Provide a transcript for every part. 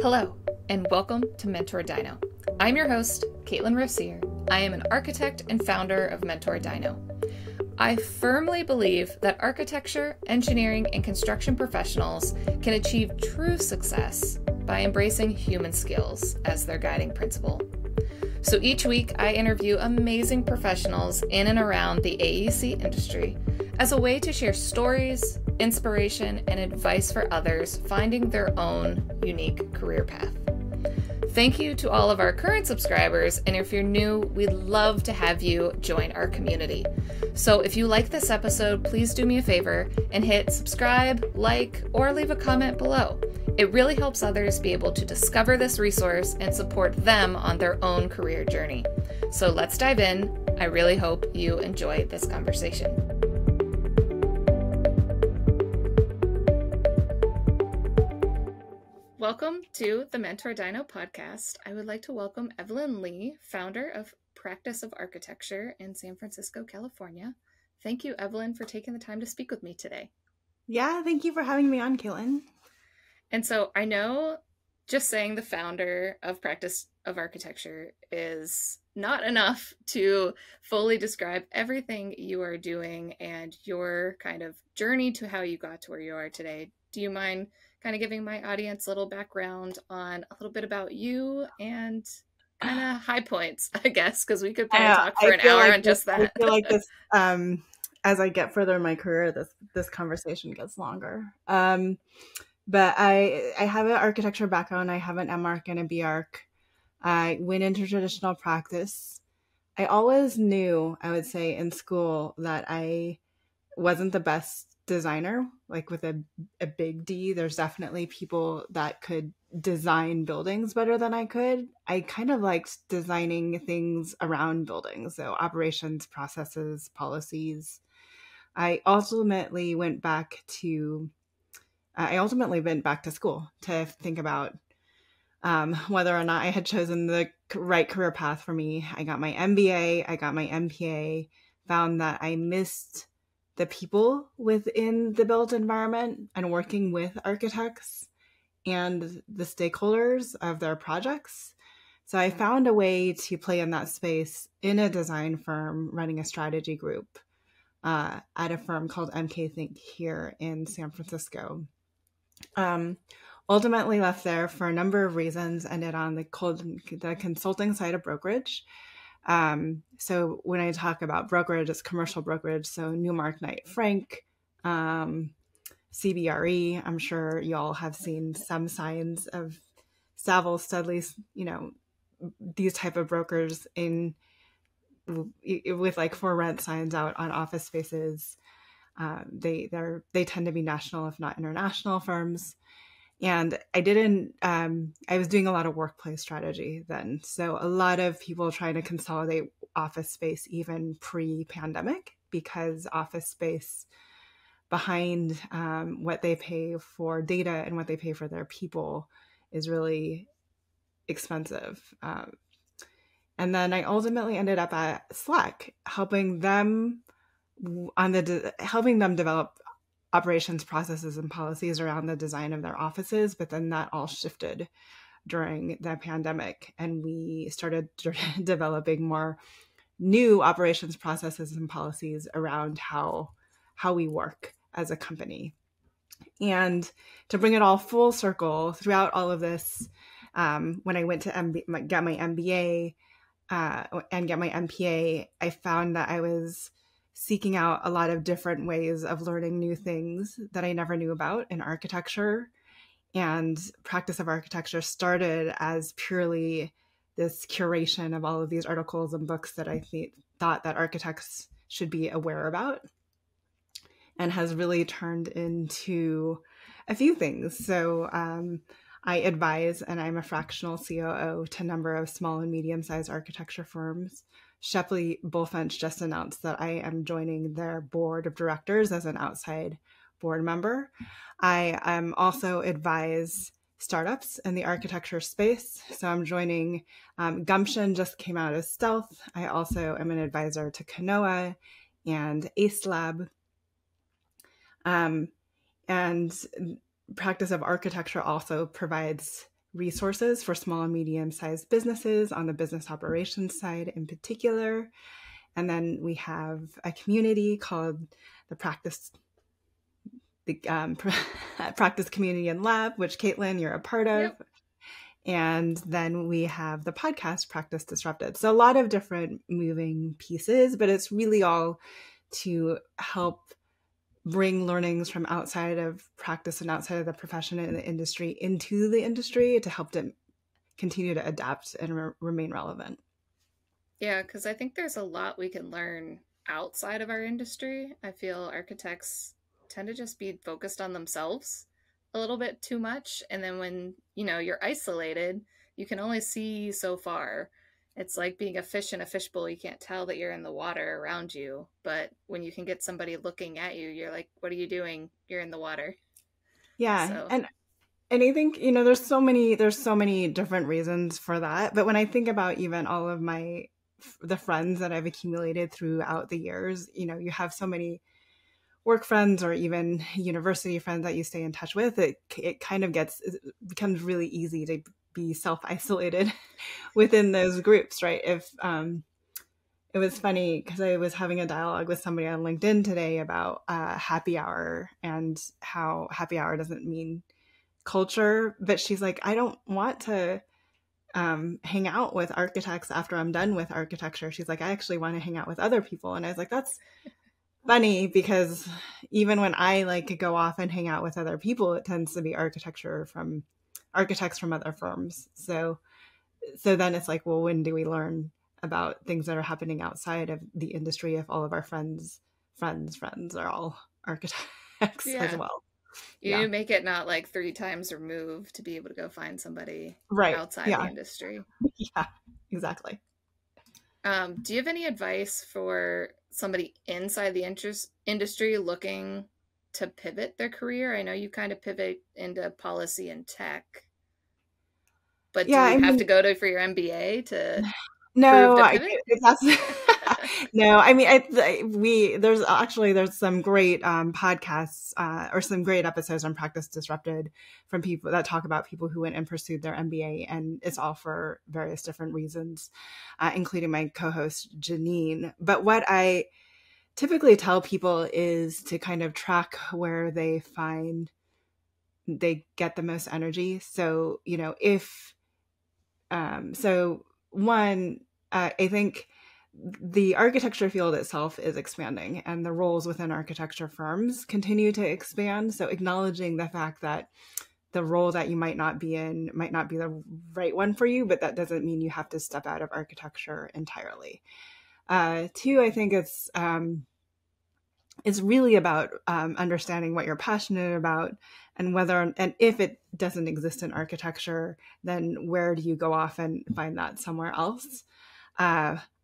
Hello, and welcome to Mentor Dino. I'm your host, Caitlin Rossier. I am an architect and founder of Mentor Dino. I firmly believe that architecture, engineering, and construction professionals can achieve true success by embracing human skills as their guiding principle. So each week, I interview amazing professionals in and around the AEC industry as a way to share stories, inspiration, and advice for others finding their own unique career path. Thank you to all of our current subscribers, and if you're new, we'd love to have you join our community. So if you like this episode, please do me a favor and hit subscribe, like, or leave a comment below. It really helps others be able to discover this resource and support them on their own career journey. So let's dive in. I really hope you enjoy this conversation. Welcome to the Mentor Dino podcast. I would like to welcome Evelyn Lee, founder of Practice of Architecture in San Francisco, California. Thank you, Evelyn, for taking the time to speak with me today. Yeah, thank you for having me on, Caitlin. And so I know just saying the founder of Practice of Architecture is not enough to fully describe everything you are doing and your kind of journey to how you got to where you are today. Do you mind kind of giving my audience a little background on a little bit about you and kind of high points, I guess, because we could probably talk for an hour on just that. I feel like this, as I get further in my career, this conversation gets longer. But I have an architecture background. I have an MArch and a BArch. I went into traditional practice. I always knew, I would say, in school that I wasn't the best designer, like with a big D. There's definitely people that could design buildings better than I could. I kind of liked designing things around buildings, so operations, processes, policies. I ultimately went back to school to think about whether or not I had chosen the right career path for me. I got my MBA, I got my MPA, found that I missed the people within the built environment and working with architects and the stakeholders of their projects. So I found a way to play in that space in a design firm running a strategy group at a firm called MK Think here in San Francisco. Ultimately left there for a number of reasons, ended on the consulting side of brokerage. So when I talk about brokerage, it's commercial brokerage. So Newmark Knight Frank, CBRE. I'm sure y'all have seen some signs of Saville, Studley's, these type of brokers with like for rent signs out on office spaces. They tend to be national, if not international firms. And I was doing a lot of workplace strategy then. So a lot of people trying to consolidate office space even pre-pandemic, because office space behind what they pay for data and what they pay for their people is really expensive. And then I ultimately ended up at Slack, helping them develop operations, processes, and policies around the design of their offices. But then that all shifted during the pandemic, and we started developing more new operations, processes, and policies around how we work as a company. And to bring it all full circle throughout all of this, when I went to get my MBA and get my MPA, I found that I was seeking out a lot of different ways of learning new things that I never knew about in architecture. And Practice of Architecture started as purely this curation of all of these articles and books that I thought that architects should be aware about, and has really turned into a few things. So I advise, and I'm a fractional COO to a number of small and medium-sized architecture firms. Shepley Bulfinch just announced that I am joining their board of directors as an outside board member. I also advise startups in the architecture space. So I'm joining Gumption, just came out as Stealth. I also am an advisor to Kanoa and Ace Lab. And Practice of Architecture also provides resources for small and medium-sized businesses on the business operations side in particular. And then we have a community called the Practice Community and Lab, which Caitlin, you're a part of. Yep. And then we have the podcast Practice Disrupted. So a lot of different moving pieces, but it's really all to help bring learnings from outside of practice and outside of the profession and the industry into the industry to help them continue to adapt and remain relevant. Yeah, because I think there's a lot we can learn outside of our industry. I feel architects tend to just be focused on themselves a little bit too much. And then when, you're isolated, you can only see so far. It's like being a fish in a fishbowl. You can't tell that you're in the water around you. But when you can get somebody looking at you, you're like, what are you doing? You're in the water. Yeah. So. And I think, there's so many different reasons for that. But when I think about even all of the friends that I've accumulated throughout the years, you have so many work friends or even university friends that you stay in touch with. It kind of becomes really easy to be self-isolated within those groups, right? If it was funny because I was having a dialogue with somebody on LinkedIn today about happy hour and how happy hour doesn't mean culture, but she's like, I don't want to hang out with architects after I'm done with architecture. She's like, I actually want to hang out with other people. And I was like, that's funny, because even when I like to go off and hang out with other people, it tends to be architects from other firms. So then it's like, well, when do we learn about things that are happening outside of the industry if all of our friends are all architects as well? You make it not like 3 times removed to be able to go find somebody outside the industry. Yeah, exactly. Do you have any advice for somebody inside the industry looking to pivot their career? I know you kind of pivot into policy and tech, but do you have to go for your MBA to no, prove to pivot? No, I mean, there's some great podcasts or some great episodes on Practice Disrupted from people that talk about people who went and pursued their MBA, and it's all for various different reasons, including my co-host Janine. But what I typically tell people is to kind of track where they find they get the most energy. So, I think the architecture field itself is expanding, and the roles within architecture firms continue to expand. So acknowledging the fact that the role that you might not be in might not be the right one for you, but that doesn't mean you have to step out of architecture entirely. 2, I think it's really about understanding what you're passionate about, and if it doesn't exist in architecture, then where do you go off and find that somewhere else?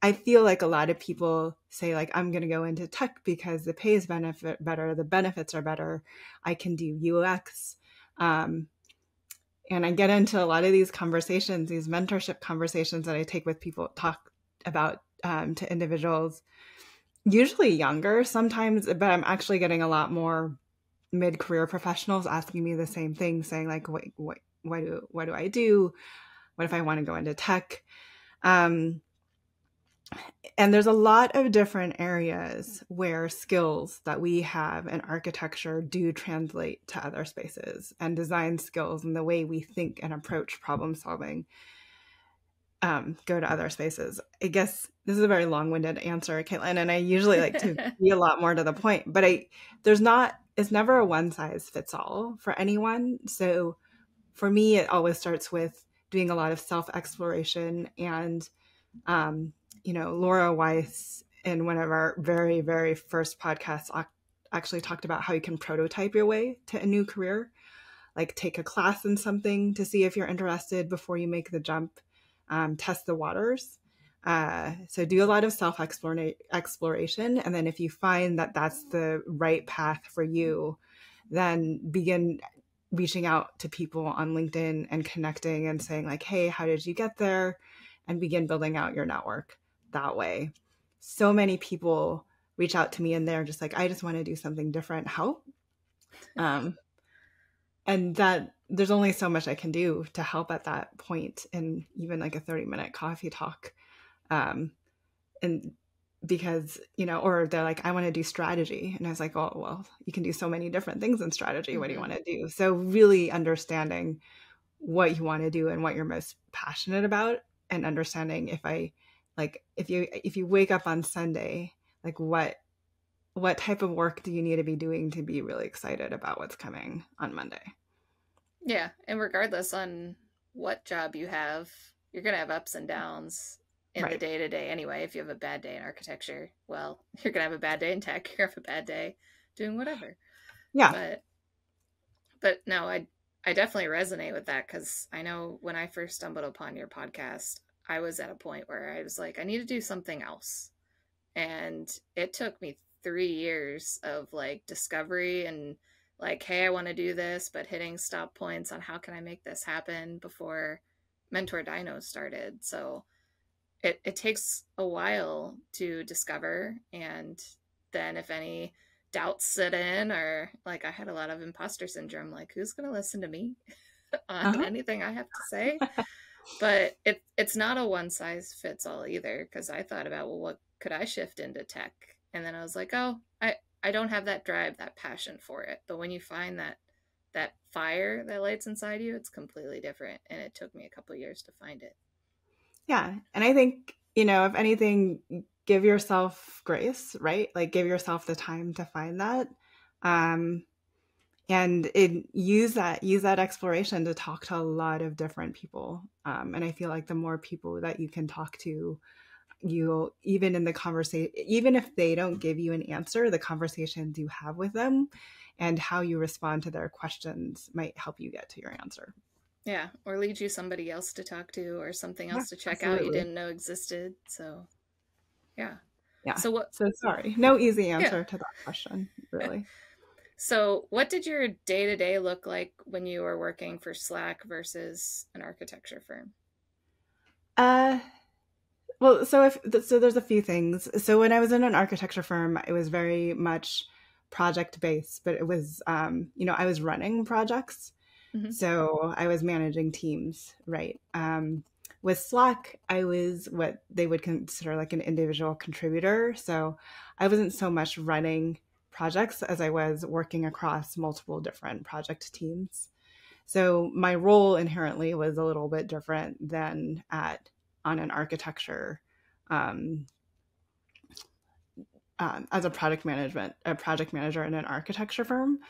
I feel like a lot of people say, like, I'm going to go into tech because the pay is better, the benefits are better, I can do UX. And I get into a lot of these conversations, these mentorship conversations that I take with people, talk about to individuals, usually younger sometimes, but I'm actually getting a lot more mid-career professionals asking me the same thing, saying like, what do I do? What if I want to go into tech? And there's a lot of different areas where skills that we have in architecture do translate to other spaces, and design skills and the way we think and approach problem solving go to other spaces. I guess this is a very long-winded answer, Caitlin, and I usually like to be a lot more to the point, but it's never a one size fits all for anyone. So for me, it always starts with doing a lot of self-exploration. And Laura Weiss, in one of our very, very first podcasts, actually talked about how you can prototype your way to a new career, like take a class in something to see if you're interested before you make the jump, test the waters. So do a lot of self-exploration. And then if you find that that's the right path for you, then begin reaching out to people on LinkedIn and connecting and saying like, hey, how did you get there? And begin building out your network that way. So many people reach out to me and they're just like, I just want to do something different. Help. and that there's only so much I can do to help at that point in even like a 30-minute coffee talk. And because, or they're like, I want to do strategy. And I was like, oh, well, you can do so many different things in strategy. What do you want to do? So really understanding what you want to do and what you're most passionate about, and understanding if you wake up on Sunday, like what type of work do you need to be doing to be really excited about what's coming on Monday? Yeah. And regardless on what job you have, you're going to have ups and downs in the day to day anyway. If you have a bad day in architecture, well, you're going to have a bad day in tech. You're going to have a bad day doing whatever. Yeah. But no, I definitely resonate with that, because I know when I first stumbled upon your podcast, I was at a point where I was like, I need to do something else. And it took me 3 years of like discovery and like, hey, I want to do this, but hitting stop points on how can I make this happen before Mentor Dino started. So it takes a while to discover. And then if any doubts sit in, or like I had a lot of imposter syndrome, like who's going to listen to me on anything I have to say? But it's not a one size fits all either, because I thought about, well, what could I shift into tech? And then I was like, oh, I don't have that drive, that passion for it. But when you find that fire that lights inside you, it's completely different. And it took me a couple years to find it. Yeah. And I think, if anything, give yourself grace, right? Like give yourself the time to find that. And use that exploration to talk to a lot of different people. And I feel like the more people that you can talk to, you, even in the conversation, even if they don't give you an answer, the conversations you have with them and how you respond to their questions might help you get to your answer. Yeah, or lead you somebody else to talk to, or something else to check out you didn't know existed. So, yeah. So sorry, no easy answer to that question, really. So what did your day-to-day look like when you were working for Slack versus an architecture firm? Well, so there's a few things. So when I was in an architecture firm, it was very much project based, but it was, I was running projects. Mm-hmm. So I was managing teams, right? With Slack, I was what they would consider like an individual contributor. So I wasn't so much running projects as I was working across multiple different project teams. So my role inherently was a little bit different than on an architecture as a project manager in an architecture firm.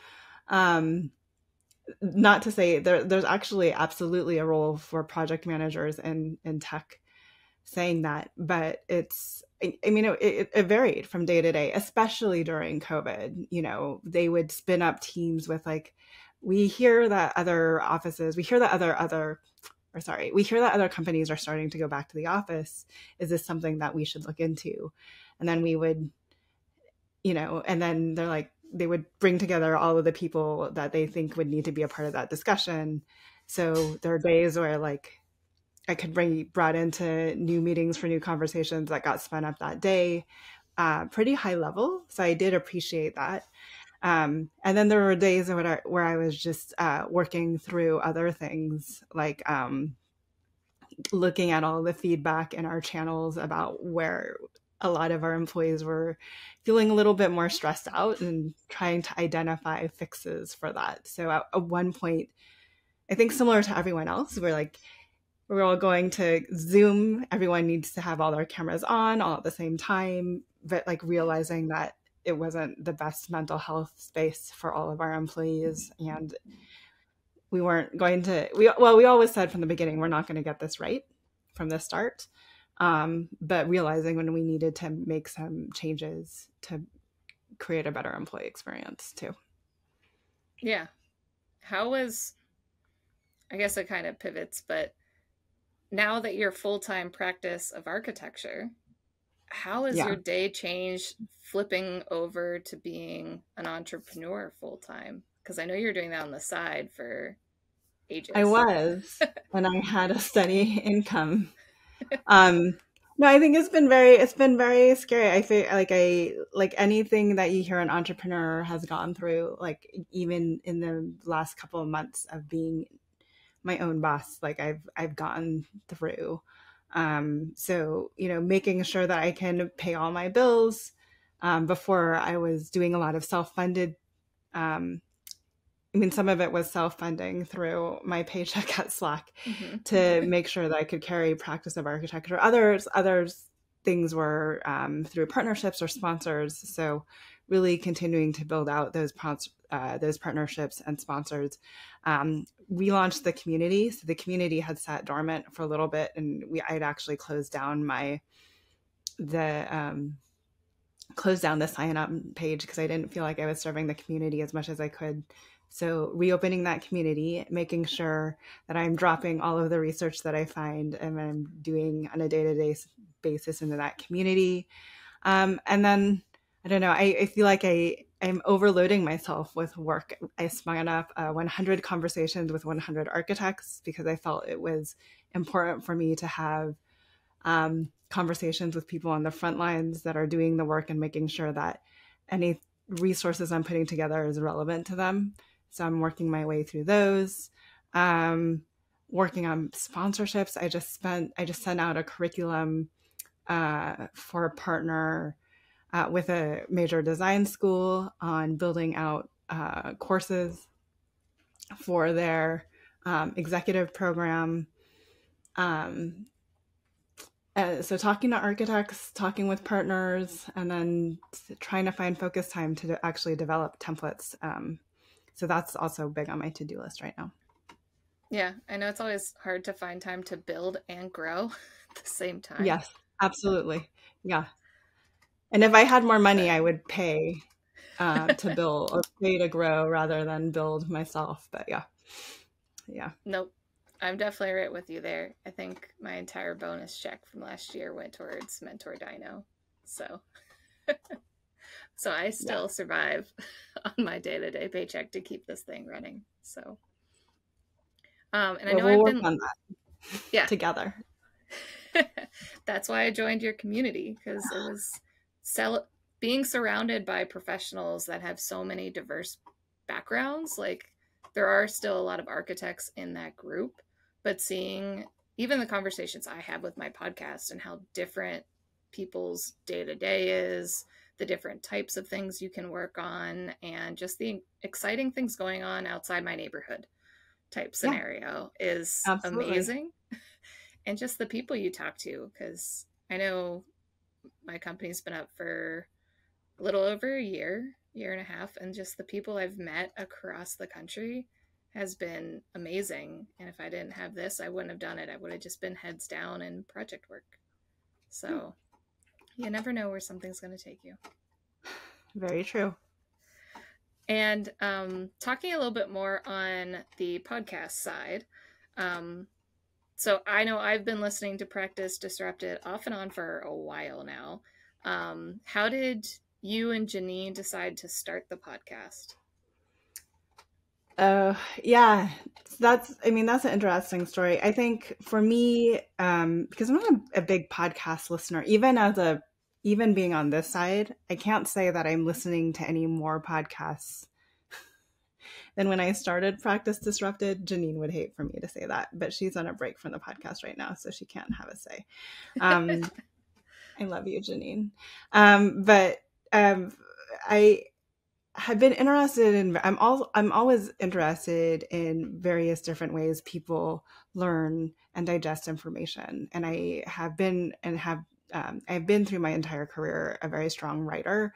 Not to say there's actually absolutely a role for project managers in tech, saying that, but it varied from day to day, especially during COVID. They would spin up teams with like, we hear that other companies are starting to go back to the office. Is this something that we should look into? And then we would, and then they're like, they would bring together all of the people that they think would need to be a part of that discussion. So there are days where like I could be brought into new meetings for new conversations that got spun up that day, pretty high level. So I did appreciate that. And then there were days where I was just working through other things, like looking at all the feedback in our channels about where a lot of our employees were feeling a little bit more stressed out, and trying to identify fixes for that. So at one point, I think similar to everyone else, we're all going to Zoom. Everyone needs to have all their cameras on all at the same time, but like realizing that it wasn't the best mental health space for all of our employees. And we weren't going to, we always said from the beginning, we're not going to get this right from the start. But realizing when we needed to make some changes to create a better employee experience too. Yeah. How was, I guess it kind of pivots, but now that you're full-time practice of architecture, how has your day changed flipping over to being an entrepreneur full-time? Because I know you're doing that on the side for ages. I was, and I had a steady income. No, I think it's been very scary. I feel like anything that you hear an entrepreneur has gone through, like even in the last couple of months of being my own boss, like I've gone through. So, making sure that I can pay all my bills. Before I was doing a lot of self-funded, um, I mean, some of it was self-funding through my paycheck at Slack to make sure that I could carry practice of architecture. Others things were through partnerships or sponsors. So really continuing to build out those partnerships and sponsors. We launched the community. So the community had sat dormant for a little bit, and I'd actually closed down the sign up page because I didn't feel like I was serving the community as much as I could. So reopening that community, making sure that I'm dropping all of the research that I find and I'm doing on a day-to-day basis into that community. And then, I don't know, I feel like I'm overloading myself with work. I spun up 100 conversations with 100 architects because I felt it was important for me to have conversations with people on the front lines that are doing the work and making sure that any resources I'm putting together is relevant to them. So I'm working my way through those. Working on sponsorships. I just sent out a curriculum for a partner with a major design school on building out courses for their executive program. So talking to architects, talking with partners, and then trying to find focus time to actually develop templates. So that's also big on my to-do list right now. Yeah, I know it's always hard to find time to build and grow at the same time. Yes, absolutely. Yeah. And if I had more money, I would pay to build or pay to grow rather than build myself. But yeah. Nope. I'm definitely right with you there. I think my entire bonus check from last year went towards Mentor Dino. So so I still survive on my day-to-day paycheck to keep this thing running. So and I know we'll work on that together. That's why I joined your community, because it was being surrounded by professionals that have so many diverse backgrounds. Like, there are still a lot of architects in that group, but seeing even the conversations I have with my podcast and how different people's day-to-day is, the different types of things you can work on, and just the exciting things going on outside my neighborhood type scenario is amazing. And just the people you talk to, because I know my company's been up for a little over a year and a half, and just the people I've met across the country has been amazing. And if I didn't have this, I wouldn't have done it. I would have just been heads down in project work. So you never know where something's going to take you. Very true. And talking a little bit more on the podcast side, so I know I've been listening to Practice Disrupted off and on for a while now. How did you and Janine decide to start the podcast? Yeah, that's an interesting story. I think for me, because I'm not a big podcast listener, even being on this side, I can't say that I'm listening to any more podcasts than when I started Practice Disrupted. Janine would hate for me to say that, but she's on a break from the podcast right now, so she can't have a say. I love you, Janine. I have been interested in, I'm always interested in various different ways people learn and digest information. And I have been I've been through my entire career a very strong writer.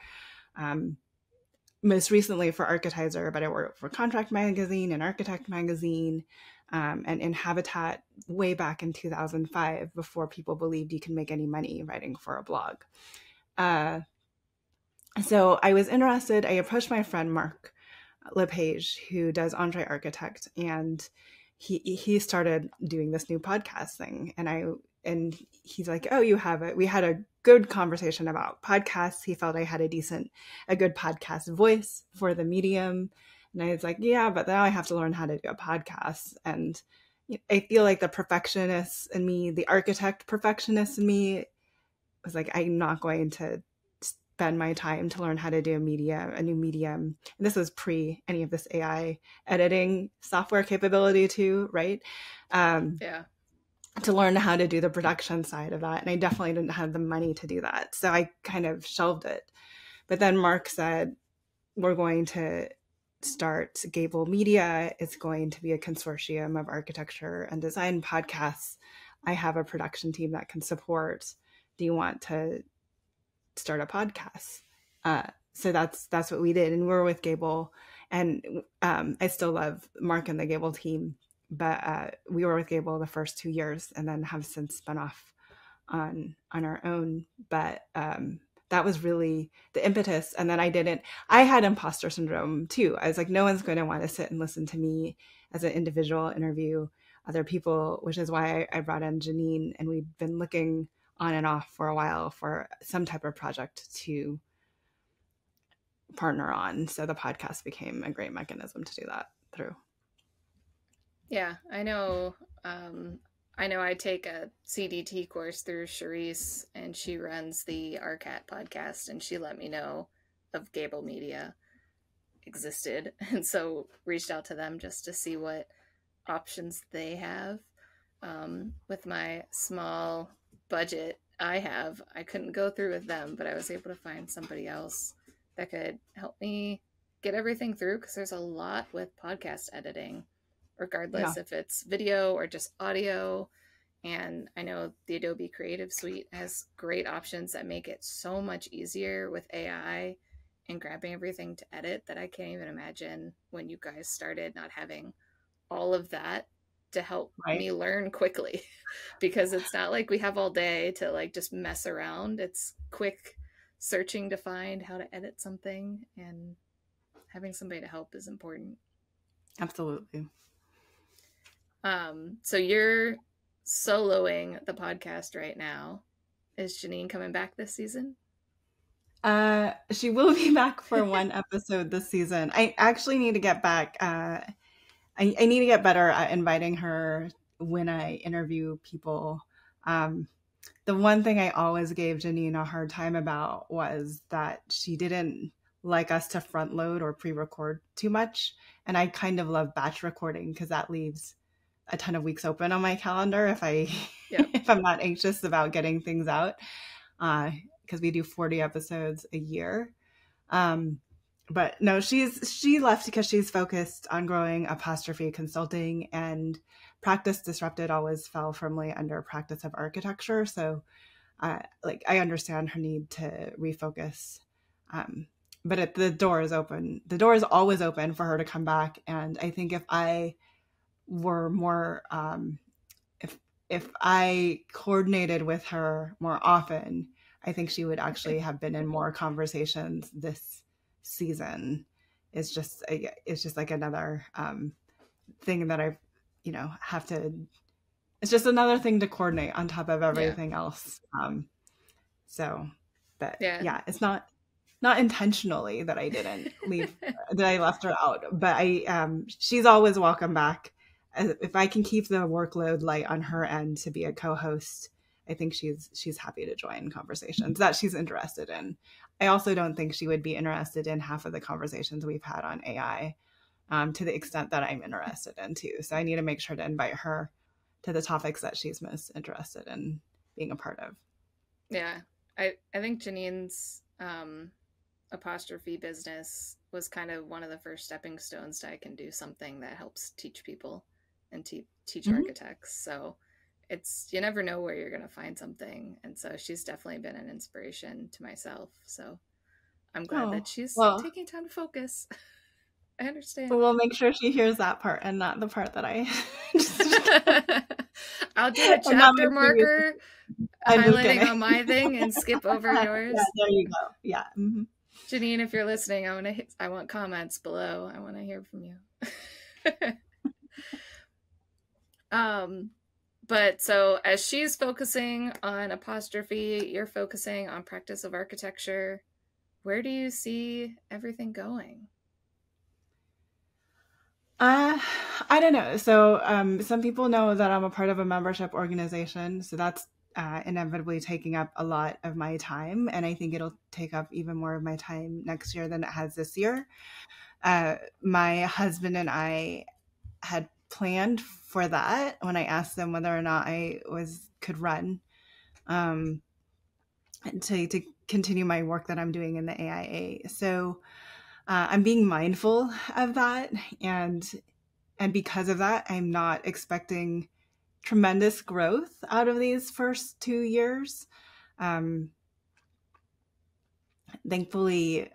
Most recently for Architizer, but I worked for Contract Magazine and Architect Magazine, and in Habitat way back in 2005, before people believed you can make any money writing for a blog. So I was interested. I approached my friend Mark LePage, who does Andre Architect, and he started doing this new podcast thing, and he's like, "Oh, you have it." We had a good conversation about podcasts. He felt I had a good podcast voice for the medium. And I was like, yeah, but now I have to learn how to do a podcast. And I feel like the perfectionist in me, the architect perfectionist in me, was like, I'm not going to spend my time to learn how to do a new medium. And this was pre any of this AI editing software capability too, right? Yeah. To learn how to do the production side of that. And I definitely didn't have the money to do that. So I kind of shelved it. But then Mark said, we're going to start Gable Media. It's going to be a consortium of architecture and design podcasts. I have a production team that can support. Do you want to start a podcast? So that's what we did. And we're with Gable. And I still love Mark and the Gable team. But we were with Gable the first 2 years and then have since spun off on our own. But that was really the impetus. And then I had imposter syndrome too. I was like, no one's going to want to sit and listen to me as an individual interview other people, which is why I brought in Janine, and we've been looking on and off for a while for some type of project to partner on. So the podcast became a great mechanism to do that through. Yeah, I know. I take a CDT course through Charisse, and she runs the RCAT podcast, and she let me know of Gable Media existed, and so reached out to them just to see what options they have. With my small budget I couldn't go through with them, but I was able to find somebody else that could help me get everything through, because there's a lot with podcast editing, regardless if it's video or just audio. And I know the Adobe Creative Suite has great options that make it so much easier with AI and grabbing everything to edit, that I can't even imagine when you guys started not having all of that to help me learn quickly, because it's not like we have all day to like just mess around. It's quick searching to find how to edit something, and having somebody to help is important. Absolutely. So you're soloing the podcast right now. Is Janine coming back this season? She will be back for one episode this season. I actually need to get back. I need to get better at inviting her when I interview people. The one thing I always gave Janine a hard time about was that she didn't like us to front load or pre-record too much. And I kind of love batch recording because that leaves a ton of weeks open on my calendar if if I'm not anxious about getting things out, because we do 40 episodes a year. But no, she left because she's focused on growing Apostrophe Consulting, and Practice Disrupted always fell firmly under Practice of Architecture. So I understand her need to refocus. But the door is open. The door is always open for her to come back. And I think if I were more, if I coordinated with her more often, I think she would actually have been in more conversations this season. It's just like another thing that I have to, it's just another thing to coordinate on top of everything else. But it's not intentionally that I didn't leave, that I left her out, but she's always welcome back. If I can keep the workload light on her end to be a co-host, I think she's happy to join conversations that she's interested in. I also don't think she would be interested in half of the conversations we've had on AI, to the extent that I'm interested in too. So I need to make sure to invite her to the topics that she's most interested in being a part of. Yeah, I think Janine's apostrophe business was kind of one of the first stepping stones to I can do something that helps teach people and teach architects. So you never know where you're going to find something. And so she's definitely been an inspiration to myself. So I'm glad that she's taking time to focus. I understand. But we'll make sure she hears that part and not the part that I I'll do a chapter marker highlighting on my thing and skip over yours. Yeah, there you go. Yeah. Mm-hmm. Janine, if you're listening, I want comments below. I want to hear from you. But so as she's focusing on apostrophe, you're focusing on practice of architecture. Where do you see everything going? I don't know. So some people know that I'm a part of a membership organization. So that's inevitably taking up a lot of my time. And I think it'll take up even more of my time next year than it has this year. My husband and I had planned for that when I asked them whether or not I could run um, to continue my work that I'm doing in the AIA. So I'm being mindful of that, and because of that, I'm not expecting tremendous growth out of these first 2 years. Um, thankfully,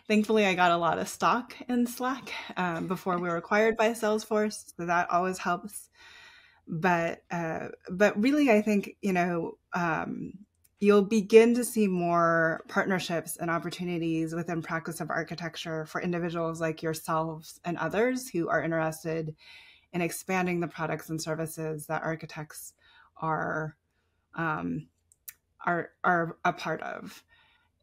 thankfully, I got a lot of stock in Slack before we were acquired by Salesforce, so that always helps. But really, I think you'll begin to see more partnerships and opportunities within practice of architecture for individuals like yourselves and others who are interested in expanding the products and services that architects are a part of.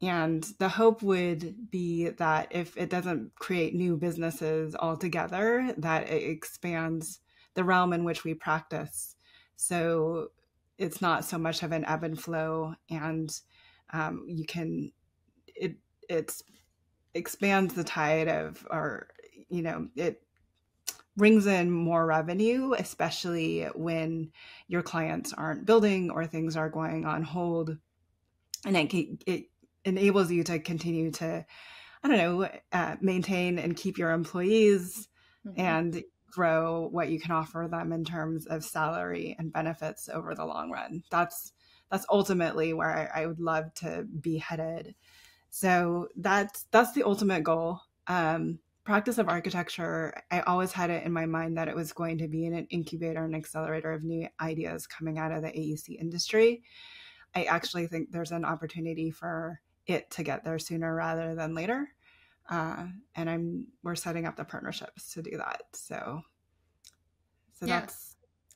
And the hope would be that if it doesn't create new businesses altogether, that it expands the realm in which we practice. So it's not so much of an ebb and flow, and it expands the tide of, or it brings in more revenue, especially when your clients aren't building or things are going on hold, and it enables you to continue to, maintain and keep your employees and grow what you can offer them in terms of salary and benefits over the long run. That's ultimately where I would love to be headed. So that's the ultimate goal. Practice of architecture, I always had it in my mind that it was going to be an incubator and accelerator of new ideas coming out of the AEC industry. I actually think there's an opportunity for it to get there sooner rather than later. And we're setting up the partnerships to do that. So yeah.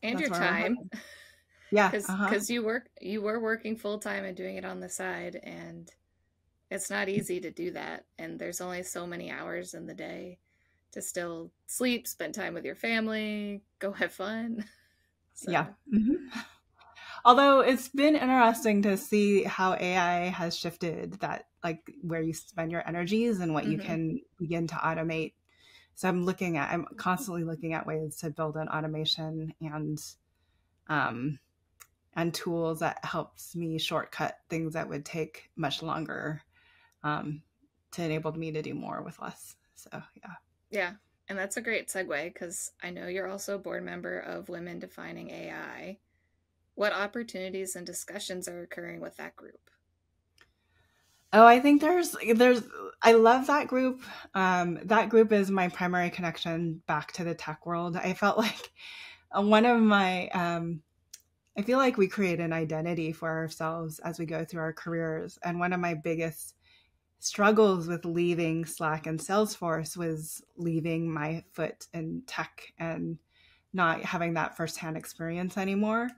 And your time. Yeah. Because you were working full time and doing it on the side, and it's not easy to do that. And there's only so many hours in the day to still sleep, spend time with your family, go have fun. So. Yeah. Mm-hmm. Although it's been interesting to see how AI has shifted that, like where you spend your energies and what you can begin to automate. So I'm constantly looking at ways to build an automation and tools that helps me shortcut things that would take much longer to enable me to do more with less. So, yeah. Yeah. And that's a great segue, because I know you're also a board member of Women Defining AI. What opportunities and discussions are occurring with that group? Oh, I think I love that group. That group is my primary connection back to the tech world. I felt like I feel like we create an identity for ourselves as we go through our careers. And one of my biggest struggles with leaving Slack and Salesforce was leaving my foot in tech and not having that firsthand experience anymore.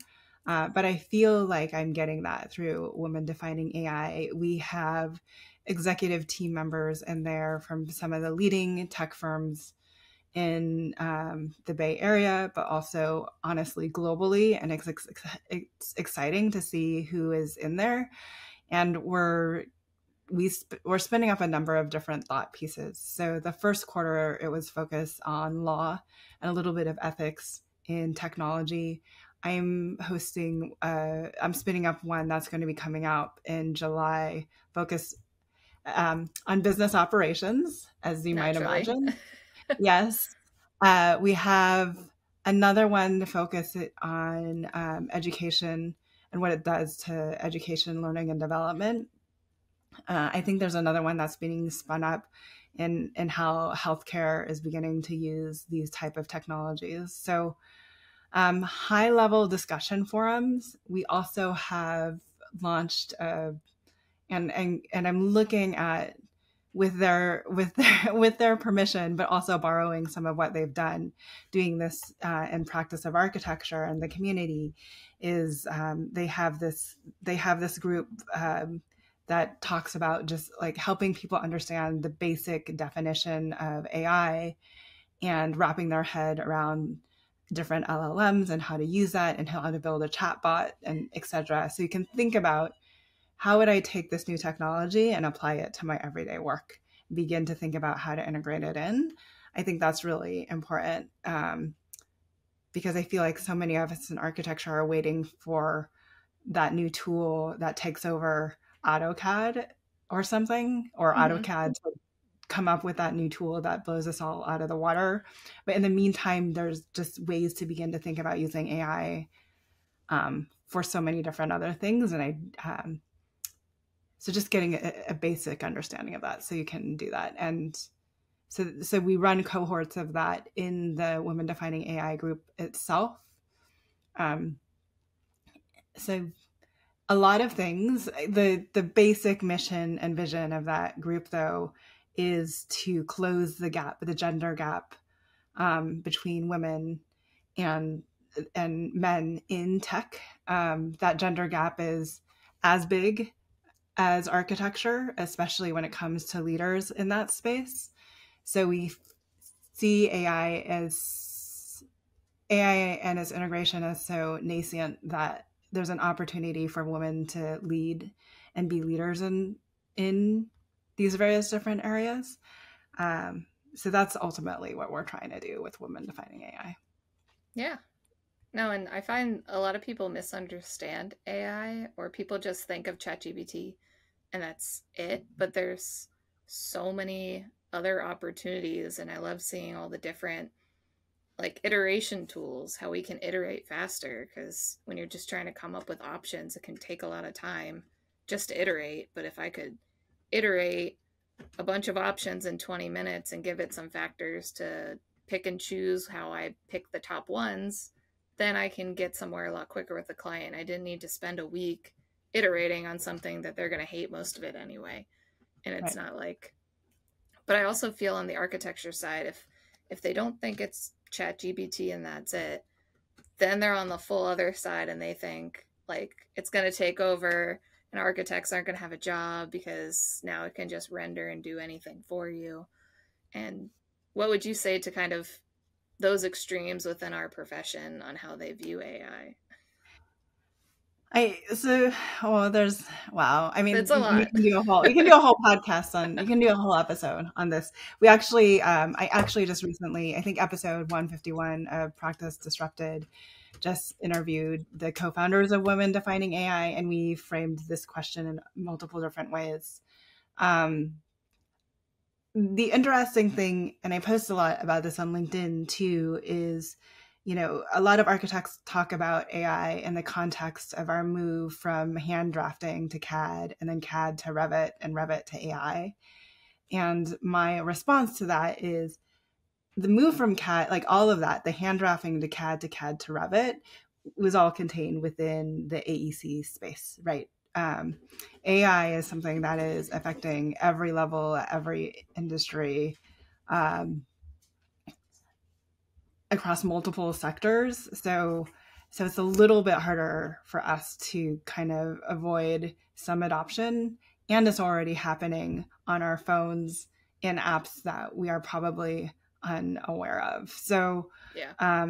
But I feel like I'm getting that through Women Defining AI. We have executive team members in there from some of the leading tech firms in the Bay Area, but also honestly globally. And it's exciting to see who is in there. And we're spinning up a number of different thought pieces. So the first quarter, it was focused on law and a little bit of ethics in technology. I'm spinning up one that's going to be coming out in July, focused on business operations, as you might imagine. Yes. We have another one to focus on education and what it does to education, learning, and development. I think there's another one that's being spun up in how healthcare is beginning to use these type of technologies. So high level discussion forums. We also have launched and I'm looking at with their permission, but also borrowing some of what they've done, doing this in practice of architecture and the community is they have this group that talks about just like helping people understand the basic definition of AI and wrapping their head around different LLMs and how to use that and how to build a chatbot and etc. So you can think about, how would I take this new technology and apply it to my everyday work? Begin to think about how to integrate it in. I think that's really important, because I feel like so many of us in architecture are waiting for that new tool that takes over AutoCAD or something, or AutoCAD to come up with that new tool that blows us all out of the water. But in the meantime, there's just ways to begin to think about using AI for so many different other things. And so just getting a basic understanding of that so you can do that. And so we run cohorts of that in the Women Defining AI group itself. So a lot of things, the basic mission and vision of that group, though, is to close the gap, the gender gap, between women and men in tech. That gender gap is as big as architecture, especially when it comes to leaders in that space. So we see AI and its integration as so nascent that there's an opportunity for women to lead and be leaders in these various different areas. So that's ultimately what we're trying to do with Women Defining AI. Yeah. No, and I find a lot of people misunderstand AI, or people just think of ChatGPT and that's it. But there's so many other opportunities, and I love seeing all the different like iteration tools, how we can iterate faster, because when you're just trying to come up with options, it can take a lot of time just to iterate. But if I could iterate a bunch of options in 20 minutes and give it some factors to pick and choose how I pick the top ones, then I can get somewhere a lot quicker with the client. I didn't need to spend a week iterating on something that they're going to hate most of it anyway. And it's Right. not like, but I also feel on the architecture side, if they don't think it's ChatGPT and that's it, then they're on the full other side and they think like it's going to take over and architects aren't going to have a job because now it can just render and do anything for you. And what would you say to kind of those extremes within our profession on how they view AI? There's, wow. I mean, It's a lot. we can do a whole podcast on, you can do a whole episode on this. We actually, I actually just recently, I think episode 151 of Practice Disrupted, just interviewed the co-founders of Women Defining AI, and we framed this question in multiple different ways. The interesting thing, and I post a lot about this on LinkedIn too, is, a lot of architects talk about AI in the context of our move from hand drafting to CAD, and then CAD to Revit, and Revit to AI. And my response to that is the move from CAD, like all of that, the hand drafting to CAD to Revit, was all contained within the AEC space, right? AI is something that is affecting every level, every industry, across multiple sectors. So it's a little bit harder for us to kind of avoid some adoption, and it's already happening on our phones in apps that we are probably unaware of. So Yeah.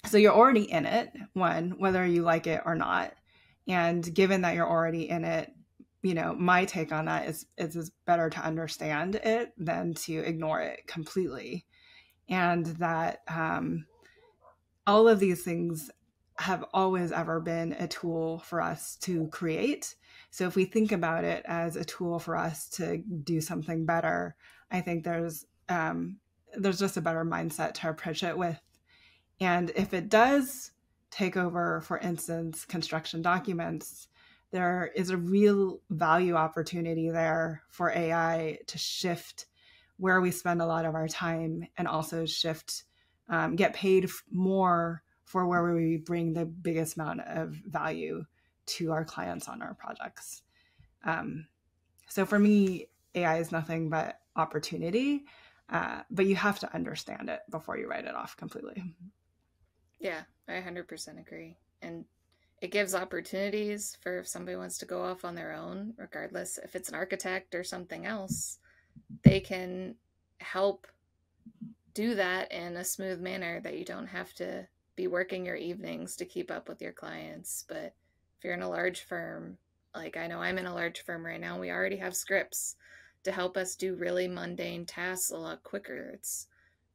So you're already in it, one, whether you like it or not. And given that you're already in it, my take on that is it's better to understand it than to ignore it completely. And that all of these things have always ever been a tool for us to create. So if we think about it as a tool for us to do something better, I think there's just a better mindset to approach it with. And if it does take over, for instance, construction documents, there is a real value opportunity there for AI to shift where we spend a lot of our time, and also get paid more for where we bring the biggest amount of value to our clients on our projects. So for me, AI is nothing but opportunity, but you have to understand it before you write it off completely. Yeah, I 100% agree. And it gives opportunities for if somebody wants to go off on their own, regardless if it's an architect or something else, they can help do that in a smooth manner, that you don't have to be working your evenings to keep up with your clients. But if you're in a large firm, like I know I'm in a large firm right now, we already have scripts to help us do really mundane tasks a lot quicker. It's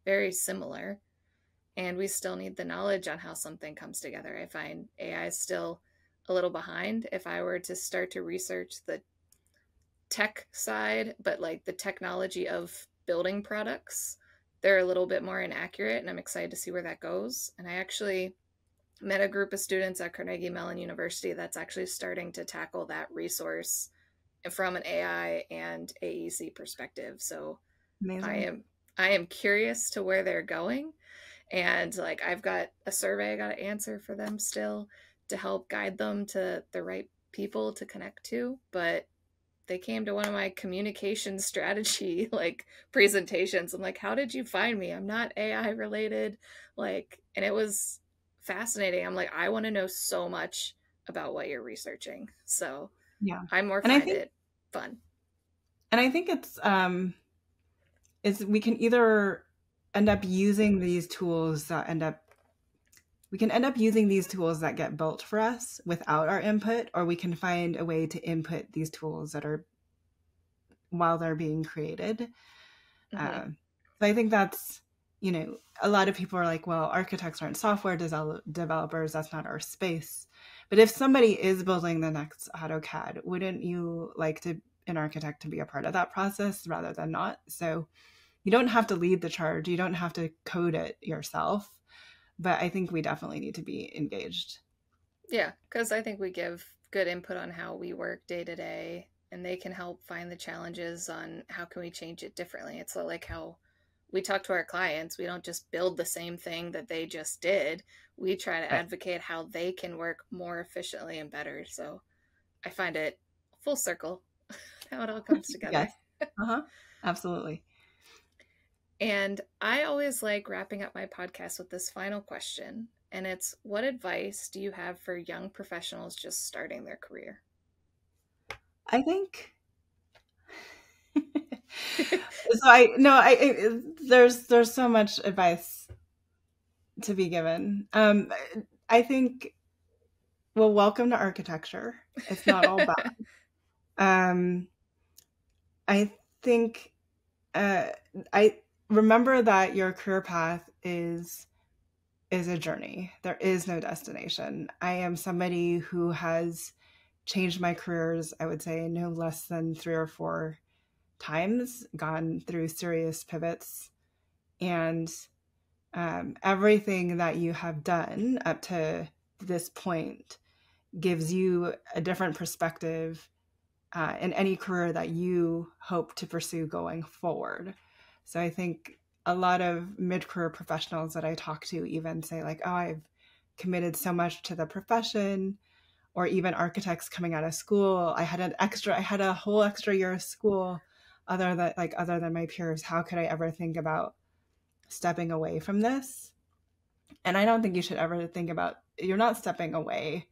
very similar. And we still need the knowledge on how something comes together. I find AI is still a little behind. If I were to start to research the tech side, but like the technology of building products, they're a little bit more inaccurate, and I'm excited to see where that goes. And I actually met a group of students at Carnegie Mellon University that's actually starting to tackle that resource from an AI and AEC perspective. So I Amazing. am I am curious to where they're going, and like I've got a survey I got to answer for them still to help guide them to the right people to connect to. But they came to one of my communication strategy like presentations. I'm like, how did you find me? I'm not AI related. Like, and it was fascinating. I'm like, I want to know so much about what you're researching. So Yeah. I more And I find think it fun. it's we can either end up using these tools that end up we can end up using these tools that get built for us without our input, or we can find a way to input these tools that are while they're being created. Mm-hmm. So I think that's, a lot of people are like, well, architects aren't software developers. That's not our space. But if somebody is building the next AutoCAD, wouldn't you like an architect to be a part of that process rather than not? So you don't have to lead the charge. You don't have to code it yourself. But I think we definitely need to be engaged. Yeah, because I think we give good input on how we work day to day, and they can help find the challenges on how can we change it differently. It's like how we talk to our clients. We don't just build the same thing that they just did. We try to Right. advocate how they can work more efficiently and better. So I find it full circle how it all comes together. Yes. Uh-huh. Absolutely. And I always like wrapping up my podcast with this final question. And it's, what advice do you have for young professionals just starting their career? I think so I no I there's so much advice to be given. I think, well, welcome to architecture. It's not all bad. Um, I think uh, I remember that your career path is a journey. There is no destination. I am somebody who has changed my careers, I would say, no less than 3 or 4 times, gone through serious pivots, and everything that you have done up to this point gives you a different perspective in any career that you hope to pursue going forward. So I think a lot of mid-career professionals that I talk to even say like, oh, I've committed so much to the profession, or even architects coming out of school. I had a whole extra year of school other than my peers. How could I ever think about stepping away from this? And I don't think you should ever think about, you're not stepping away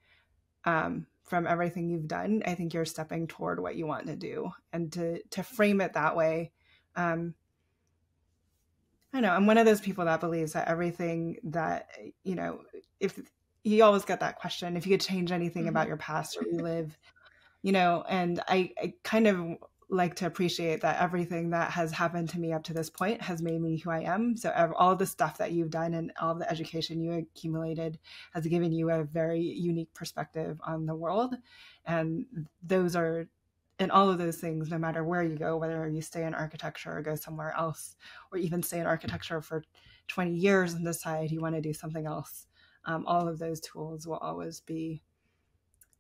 from everything you've done. I think you're stepping toward what you want to do, and to frame it that way. I know I'm one of those people that believes that everything that, if you always get that question, if you could change anything about Mm-hmm. your past or relive, and I kind of like to appreciate that everything that has happened to me up to this point has made me who I am. So all the stuff that you've done and all the education you accumulated has given you a very unique perspective on the world. And all of those things, no matter where you go, whether you stay in architecture or go somewhere else, or even stay in architecture for 20 years and decide you want to do something else, all of those tools will always be,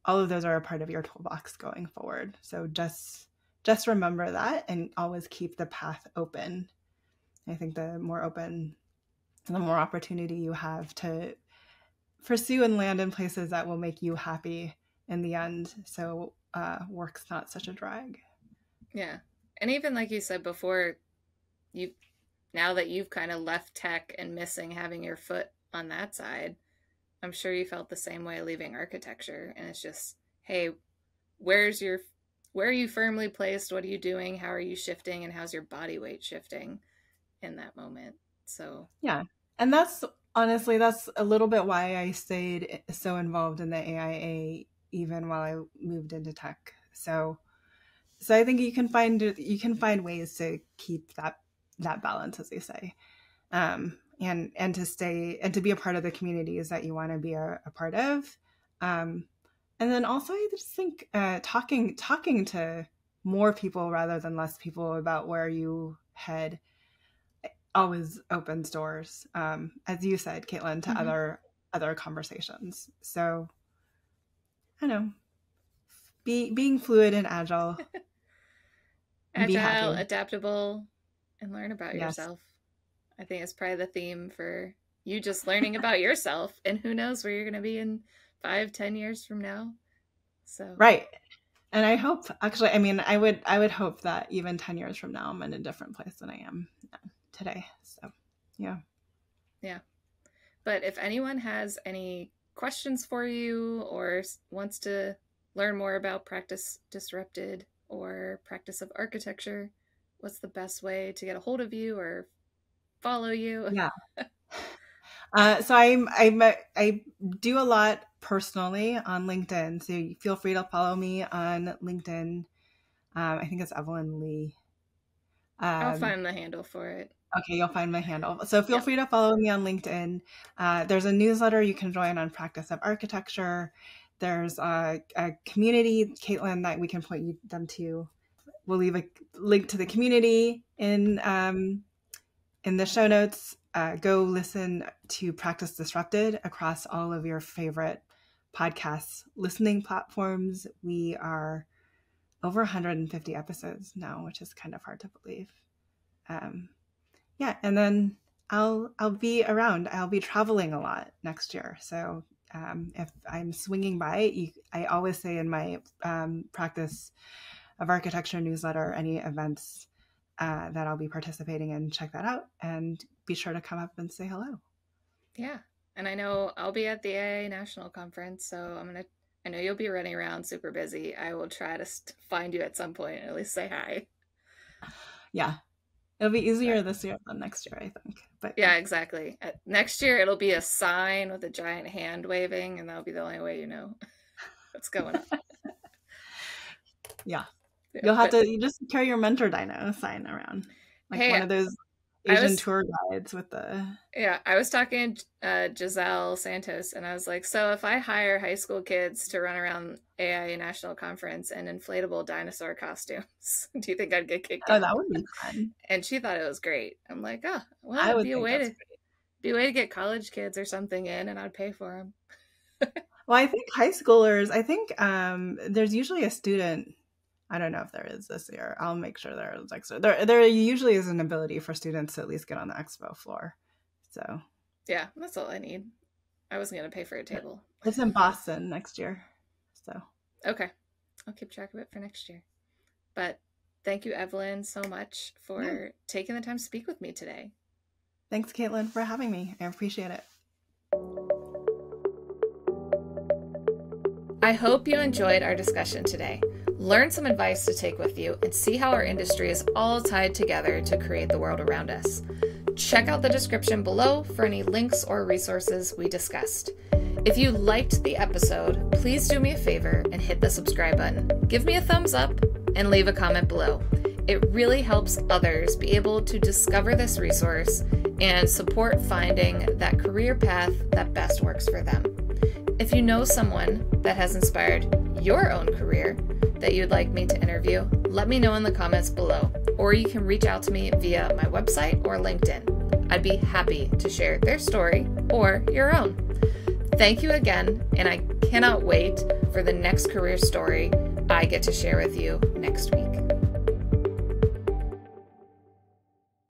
all of those are a part of your toolbox going forward. So just remember that and always keep the path open. I think the more open, the more opportunity you have to pursue and land in places that will make you happy in the end. So work's not such a drag. Yeah. And even like you said before, you now that you've kind of left tech and missing having your foot on that side, I'm sure you felt the same way leaving architecture. And it's just, hey, where's your where are you firmly placed? What are you doing? How are you shifting? And how's your body weight shifting in that moment? So yeah. And that's honestly, that's a little bit why I stayed so involved in the AIA even while I moved into tech. So I think you can find ways to keep that balance, as they say, and to stay and to be a part of the communities that you want to be a part of, and then also I just think talking to more people rather than less people about where you head always opens doors, as you said, Caitlin, to other conversations. So I don't know, being fluid and agile. Be agile, happy. adaptable, and learn about Yes. yourself. I think it's probably the theme for you, just learning about yourself, and who knows where you're going to be in 5-10 years from now. So Right. And I hope, actually, I mean, I would hope that even 10 years from now, I'm in a different place than I am today. So, yeah. Yeah. But if anyone has any questions for you or wants to learn more about Practice Disrupted or Practice of Architecture, what's the best way to get a hold of you or follow you? Yeah. So I do a lot personally on LinkedIn. So feel free to follow me on LinkedIn. I think it's Evelyn Lee. I'll find the handle for it. Okay, you'll find my handle. So feel free to follow me on LinkedIn. There's a newsletter you can join on Practice of Architecture. There's a community, Caitlin, that we can point them to. We'll leave a link to the community in the show notes. Go listen to Practice Disrupted across all of your favorite podcast listening platforms. We are over 150 episodes now, which is kind of hard to believe. Yeah, and then I'll be around. I'll be traveling a lot next year. So if I'm swinging by, I always say in my Practice of Architecture newsletter, any events that I'll be participating in, check that out and be sure to come up and say hello. Yeah, and I know I'll be at the AIA National Conference, so I know you'll be running around super busy. I will try to find you at some point and at least say hi. Yeah. It'll be easier this year than next year, I think. But yeah, exactly. Next year, it'll be a sign with a giant hand waving, and that'll be the only way you know what's going on. Yeah. You'll have to just carry your Mentor Dino sign around. Like one of those Asian tour guides with the... Yeah, I was talking to Giselle Santos, and I was like, so if I hire high school kids to run around AIA National Conference in inflatable dinosaur costumes, do you think I'd get kicked out? Oh, that would be fun. And she thought it was great. I'm like, oh, well, it'd be a way to get college kids or something in, and I'd pay for them. Well, I think high schoolers, there's usually a student... I don't know if there is this year. I'll make sure there is next year. There usually is an ability for students to at least get on the expo floor. So yeah, that's all I need. I wasn't going to pay for a table. It's in Boston next year. So okay, I'll keep track of it for next year. But thank you, Evelyn, so much for taking the time to speak with me today. Thanks, Caitlin, for having me. I appreciate it. I hope you enjoyed our discussion today. Learn some advice to take with you and see how our industry is all tied together to create the world around us. Check out the description below for any links or resources we discussed. If you liked the episode, please do me a favor and hit the subscribe button. Give me a thumbs up and leave a comment below. It really helps others be able to discover this resource and support finding that career path that best works for them. If you know someone that has inspired your own career that you'd like me to interview, let me know in the comments below, or you can reach out to me via my website or LinkedIn. I'd be happy to share their story or your own. Thank you again, and I cannot wait for the next career story I get to share with you next week.